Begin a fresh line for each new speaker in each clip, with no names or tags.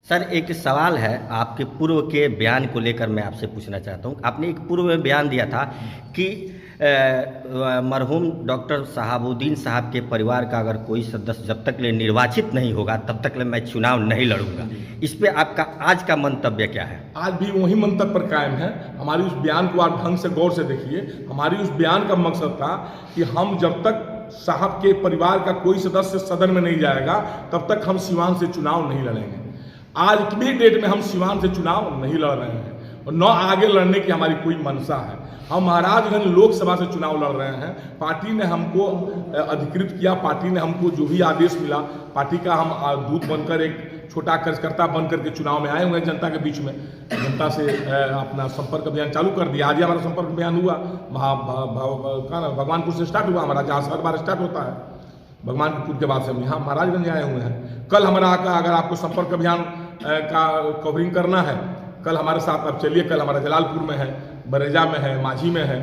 Sir एक सवाल है आपके पूर्व के बयान को लेकर मैं आपसे पूछना चाहता हूँ। आपने एक पूर्व में बयान दिया था कि मरहूम डॉक्टर शहाबुद्दीन साहब के परिवार का अगर कोई सदस्य जब तक ले निर्वाचित नहीं होगा तब तक ले मैं चुनाव नहीं लड़ूंगा। इस पे आपका आज का मंतव्य क्या है?
आज भी वही मंतव्य पर कायम है। हमारी उस बयान को आप ढंग से गौर से देखिए। हमारी उस बयान का मकसद था कि हम जब तक साहब के परिवार का कोई सदस्य सदन में नहीं जाएगा तब तक हम सीवान से चुनाव नहीं लड़ेंगे। आज की डेट में हम सीवान से चुनाव नहीं लड़ रहे हैं और न आगे लड़ने की हमारी कोई मंशा है। हम महाराजगंज लोकसभा से चुनाव लड़ रहे हैं। पार्टी ने हमको अधिकृत किया, पार्टी ने हमको जो भी आदेश मिला, पार्टी का हम दूत बनकर एक छोटा कार्यकर्ता बनकर के चुनाव में आए हुए हैं जनता के बीच में। जनता से अपना संपर्क अभियान चालू कर दिया। आज ही हमारा संपर्क अभियान हुआ, भगवानपुर से स्टार्ट हुआ हमारा, जहाँ से हर बार स्टार्ट होता है। भगवानपुर के बाद से हम यहाँ महाराजगंज आए हुए हैं। कल हमारा अगर आपको संपर्क अभियान का कवरिंग करना है, कल हमारे साथ आप चलिए। कल हमारा जलालपुर में है, बरेजा में है, माझी में है।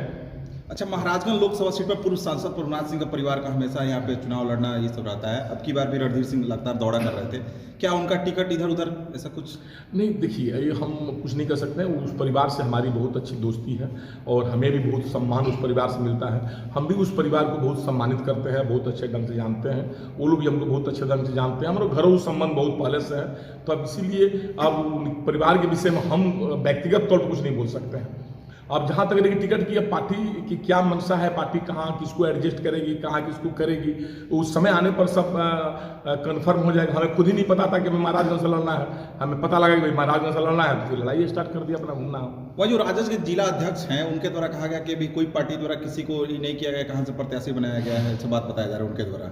अच्छा, महाराजगंज लोकसभा सीट पर पूर्व सांसद प्रभुनाथ सिंह का परिवार का हमेशा यहाँ पे चुनाव लड़ना ये सब रहता है। अब की बार भी रणधीर सिंह लगातार दौरा कर रहे थे, क्या उनका टिकट इधर उधर ऐसा कुछ?
नहीं, देखिए ये हम कुछ नहीं कर सकते। उस परिवार से हमारी बहुत अच्छी दोस्ती है और हमें भी बहुत सम्मान उस परिवार से मिलता है। हम भी उस परिवार को बहुत सम्मानित करते हैं, बहुत अच्छे ढंग से जानते हैं। वो लोग भी हमको बहुत अच्छे ढंग से जानते हैं। हमारे घरों संबंध बहुत पहले से है, तो अब इसीलिए अब परिवार के विषय में हम व्यक्तिगत तौर पर कुछ नहीं बोल सकते हैं। अब जहाँ तक देखिए टिकट की, अब पार्टी की क्या मंशा है, पार्टी कहाँ किसको एडजस्ट करेगी, कहाँ किसको करेगी, उस समय आने पर सब कंफर्म हो जाएगा। हमें खुद ही नहीं पता था कि हमें महाराजगंज से लड़ना है। हमें पता लगा कि भाई महाराजगंज से लड़ना है, तो फिर लड़ाई स्टार्ट कर दिया अपना घूमना।
वह जो राजद के जिला अध्यक्ष हैं उनके द्वारा कहा गया कि भी कोई पार्टी द्वारा किसी को नहीं किया गया, कहाँ से प्रत्याशी बनाया गया है, ऐसा बात बताया जा रहा है उनके द्वारा।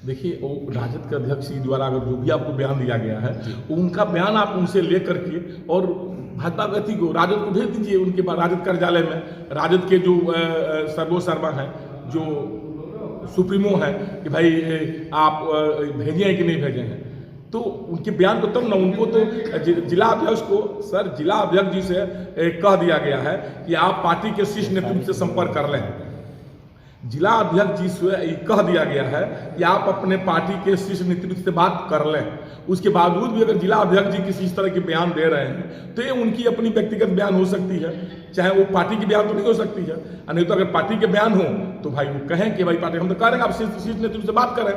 देखिए, वो राजद के अध्यक्ष जी द्वारा अगर जो भी आपको बयान दिया गया है, उनका बयान आप उनसे ले करके और भाजपा व्यक्ति को राजद को भेज दीजिए। उनके बाद राजद कार्यालय में राजद के जो सर्वोसर्वा हैं, जो सुप्रीमो हैं, कि भाई आप भेजे हैं कि नहीं भेजे हैं, तो उनके बयान को तब ना उनको तो जिला अध्यक्ष को, सर जिला अध्यक्ष जी से कह दिया गया है कि आप पार्टी के शीर्ष नेतृत्व से संपर्क कर लें। जिला अध्यक्ष जी से कह दिया गया है कि आप अपने पार्टी के शीर्ष नेतृत्व से बात कर लें। उसके बावजूद भी अगर जिला अध्यक्ष जी किसी इस तरह के बयान दे रहे हैं तो ये उनकी अपनी व्यक्तिगत बयान हो सकती है, चाहे वो पार्टी की बयान तो नहीं हो सकती है। नहीं तो अगर पार्टी के बयान हो तो भाई वो कहें कि भाई पार्टी, हम तो कह रहे हैं आप शीर्ष नेतृत्व से बात करें।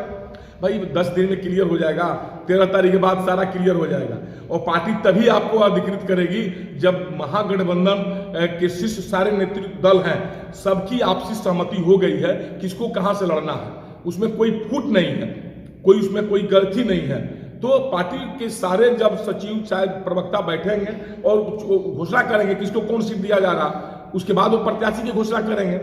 भाई 10 दिन में क्लियर हो जाएगा, 13 तारीख के बाद सारा क्लियर हो जाएगा। और पार्टी तभी आपको अधिकृत करेगी जब महागठबंधन के शीर्ष सारे नेतृत्व दल हैं, सबकी आपसी सहमति हो गई है किसको कहां से लड़ना है। उसमें कोई फूट नहीं है, कोई उसमें कोई गलती नहीं है। तो पार्टी के सारे जब सचिव चाहे प्रवक्ता बैठेंगे और घोषणा करेंगे किसको कौन सीट दिया जा रहा, उसके बाद वो प्रत्याशी की घोषणा करेंगे।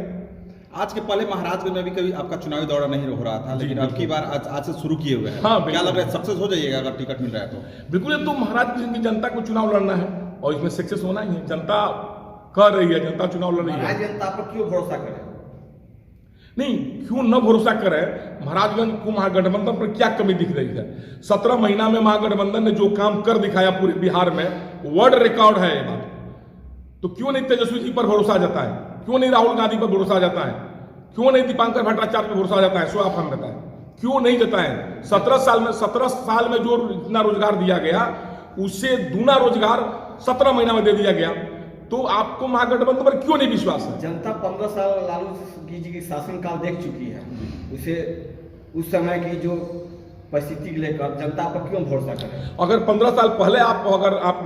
आज के पहले महाराजगंज में भी कभी आपका चुनावी दौरा नहीं हो रहा था, लेकिन अब की बार आज से शुरू किए हुए हैं।
हाँ,
क्या लग रहा है सक्सेस हो जाइएगा अगर टिकट मिल रहा है तो?
बिल्कुल, तो महाराजगंज की जनता को चुनाव लड़ना है और इसमें सक्सेस होना ही है। जनता कह रही है, जनता चुनाव लड़ रही है।
जनता पर क्यों भरोसा करें?
नहीं, क्यों न भरोसा करें। महाराजगंज को महागठबंधन पर क्या कमी दिख रही है? 17 महीना में महागठबंधन ने जो काम कर दिखाया पूरे बिहार में, वर्ल्ड रिकॉर्ड है ये बात। तो क्यों नहीं तेजस्वी जी पर भरोसा जाता है? क्यों नहीं राहुल गांधी पर भरोसा जाता है? क्यों नहीं दीपांकर भट्टाचार्य पर भरोसा जाता है? सो आप हम बताएं, क्यों नहीं जताएं? 17 साल में जो इतना रोजगार दिया गया उससे दूना रोजगार 17 महीना में दे दिया गया। तो आपको महागठबंधन पर क्यों नहीं विश्वास है?
जनता 15 साल लालू जी की शासनकाल देख चुकी है, उसे उस समय की जो परिस्थिति को लेकर जनता पर क्यों भरोसा करें?
अगर 15 साल पहले अगर आप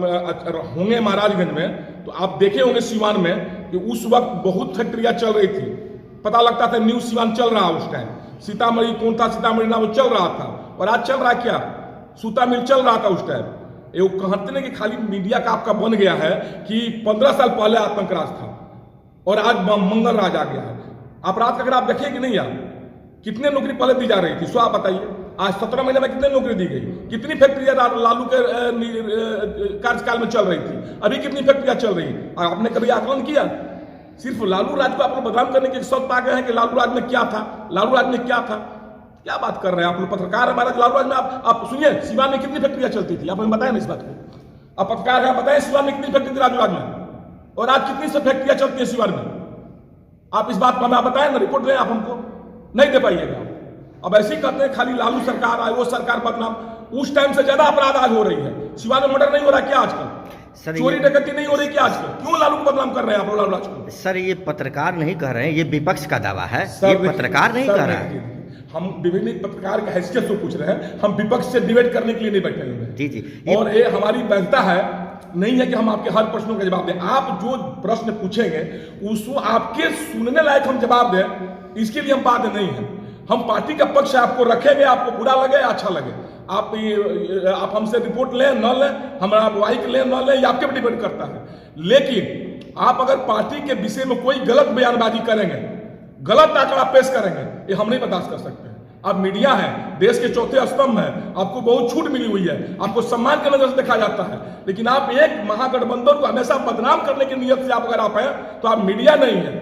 होंगे महाराजगंज में तो आप देखे होंगे सीवान में कि उस वक्त बहुत फैक्ट्रियां चल रही थी। पता लगता था न्यू सीवान चल रहा उस टाइम। सीतामढ़ी कौन था, सीतामढ़ी नाम चल रहा था। और आज चल रहा क्या? सूता मिल चल रहा था उस टाइम। ये कहते नहीं कि खाली मीडिया का आपका बन गया है कि 15 साल पहले आतंकराज था और आज मंगल राज आ गया है। आप रात का अगर आप देखें कि नहीं, आप कितने नौकरी पहले दी जा रही थी, सो आप बताइए। आज 17 महीने में कितने नौकरी दी गई? कितनी फैक्ट्रियां लालू के कार्यकाल में चल रही थी? अभी कितनी फैक्ट्रियां चल रही? आपने कभी आकलन किया? सिर्फ लालू राज को आपको बदनाम करने के शब्द आ गए हैं कि लालू राज में क्या था, लालू राज में क्या था। क्या बात कर रहे हैं आप लोग? पत्रकार हमारा लालू राज में आप सुनिए, सीवान में कितनी फैक्ट्रियां चलती थी, आप हमें बताएं ना इस बात को। आप पत्रकार हैं, बताएं सीवान में कितनी फैक्ट्री थी लालू राज में और आज कितनी सब फैक्ट्रियां चलती है सीवान में? आप इस बात को हमें बताएं ना, रिपोर्ट दें। आप हमको नहीं दे पाइएगा। अब ऐसे ही कहते हैं खाली लालू सरकार आए, वो सरकार बदनाम। उस टाइम से ज्यादा अपराध आज हो रही है। शिवान में मर्डर नहीं हो रहा क्या आजकल?
सर
चोरी डकैती नहीं हो रही क्या आजकल? क्यों लालू को बदनाम कर रहे हैं आप लालू राज को?
सर ये पत्रकार नहीं कह रहे हैं, ये विपक्ष का दावा है,
सर,
ये
देखिए,
पत्रकार नहीं
सर,
कह रहा है।
देखिए, हम विभिन्न पत्रकार की हैसियत से पूछ रहे हैं, हम विपक्ष से डिबेट करने के लिए नहीं बैठे हुए हैं।
जी जी
और ये हमारी वैधता है नहीं है कि हम आपके हर प्रश्नों का जवाब दें। आप जो प्रश्न पूछेंगे उसको आपके सुनने लायक हम जवाब दें, इसके लिए हम बाध्य नहीं है। हम पार्टी का पक्ष आपको रखेंगे, आपको बुरा लगे या अच्छा लगे। आप हमसे रिपोर्ट लें न लें, हमारा वाइक लें न लें, ये आपके पर डिपेंड करता है। लेकिन आप अगर पार्टी के विषय में कोई गलत बयानबाजी करेंगे, गलत आंकड़ा पेश करेंगे, ये हम नहीं बर्दाश्त कर सकते। आप मीडिया है, देश के चौथे स्तंभ है, आपको बहुत छूट मिली हुई है, आपको सम्मान के नजर से देखा जाता है। लेकिन आप एक महागठबंधन को हमेशा बदनाम करने की नीयत से आप अगर आप हैं तो आप मीडिया नहीं है।